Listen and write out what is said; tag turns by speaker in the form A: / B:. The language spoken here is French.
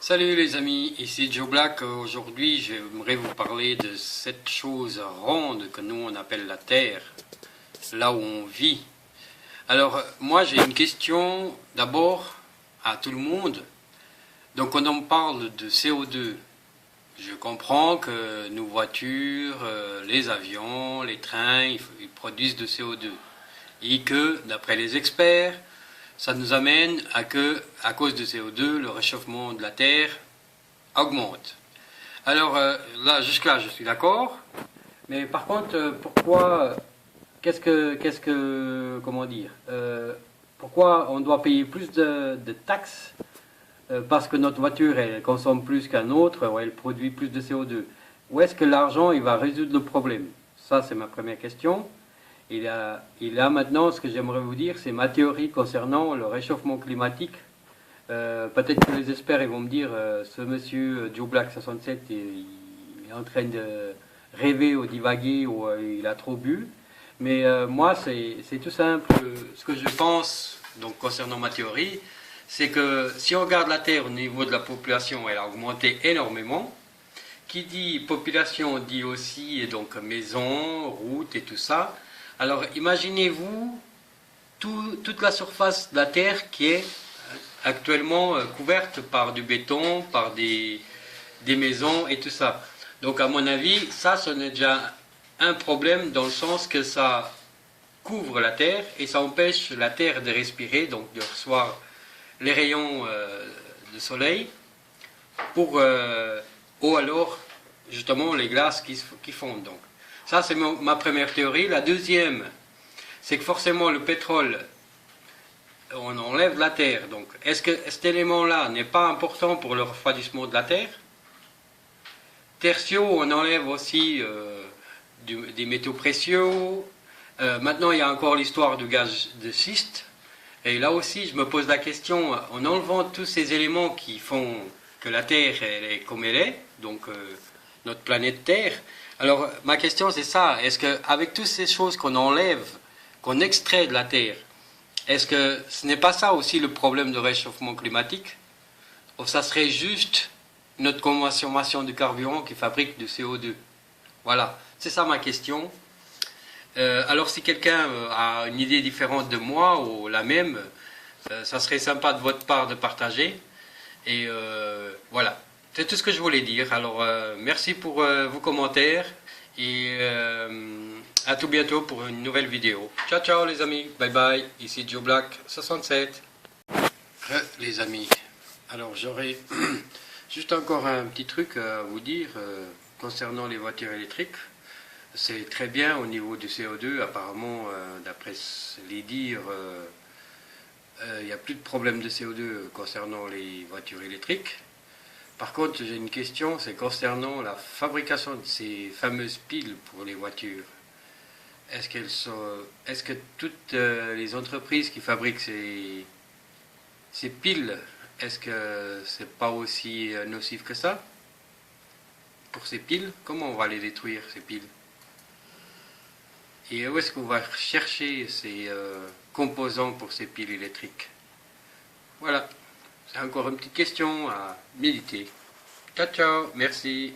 A: Salut les amis, ici Joe Black. Aujourd'hui, j'aimerais vous parler de cette chose ronde que nous on appelle la Terre, là où on vit. Alors, moi j'ai une question d'abord à tout le monde. Donc, on en parle de CO2. Je comprends que nos voitures, les avions, les trains, ils produisent de CO2. Et que, d'après les experts, ça nous amène à que, à cause de CO2, le réchauffement de la Terre augmente. Alors là, jusque-là, je suis d'accord. Mais par contre, pourquoi, comment dire, pourquoi on doit payer plus de taxes parce que notre voiture, elle consomme plus qu'un autre, ou elle produit plus de CO2. Où est-ce que l'argent, il va résoudre le problème? Ça, c'est ma première question. Et là maintenant, ce que j'aimerais vous dire, c'est ma théorie concernant le réchauffement climatique. Peut-être que les experts ils vont me dire, ce monsieur Joe Black 67, il est en train de rêver ou divaguer ou il a trop bu. Mais moi, c'est tout simple. Ce que je pense, donc concernant ma théorie, c'est que si on regarde la Terre au niveau de la population, elle a augmenté énormément. Qui dit population dit aussi donc maisons, routes et tout ça. Alors imaginez-vous toute la surface de la Terre qui est actuellement couverte par du béton, par des maisons et tout ça. Donc à mon avis, ça, ce n'est déjà un problème dans le sens que ça couvre la Terre et ça empêche la Terre de respirer, donc de recevoir les rayons de soleil pour ou alors justement les glaces qui fondent. Donc ça, c'est ma première théorie. La deuxième, c'est que forcément le pétrole, on enlève la Terre. Donc est-ce que cet élément-là n'est pas important pour le refroidissement de la Terre? Tertio, on enlève aussi des métaux précieux. Maintenant, il y a encore l'histoire du gaz de schiste. Et là aussi, je me pose la question, en enlevant tous ces éléments qui font que la Terre elle est comme elle est, donc notre planète Terre. Alors, ma question c'est ça, est-ce qu'avec toutes ces choses qu'on enlève, qu'on extrait de la Terre, est-ce que ce n'est pas ça aussi le problème de réchauffement climatique? Ou ça serait juste notre consommation de carburant qui fabrique du CO2? Voilà, c'est ça ma question. Alors si quelqu'un a une idée différente de moi ou la même, ça serait sympa de votre part de partager. Et voilà, c'est tout ce que je voulais dire. Alors merci pour vos commentaires et à tout bientôt pour une nouvelle vidéo. Ciao ciao les amis, bye bye, ici Joe Black 67. Les amis, alors j'aurais juste encore un petit truc à vous dire concernant les voitures électriques. C'est très bien au niveau du CO2, apparemment, d'après les dires, il n'y a plus de problème de CO2 concernant les voitures électriques. Par contre, j'ai une question, c'est concernant la fabrication de ces fameuses piles pour les voitures. Est-ce que toutes les entreprises qui fabriquent ces piles, est-ce que c'est pas aussi nocif que ça? Pour ces piles, comment on va les détruire, ces piles? Et où est-ce qu'on va chercher ces composants pour ces piles électriques? Voilà, c'est encore une petite question à méditer. Ciao ciao, merci.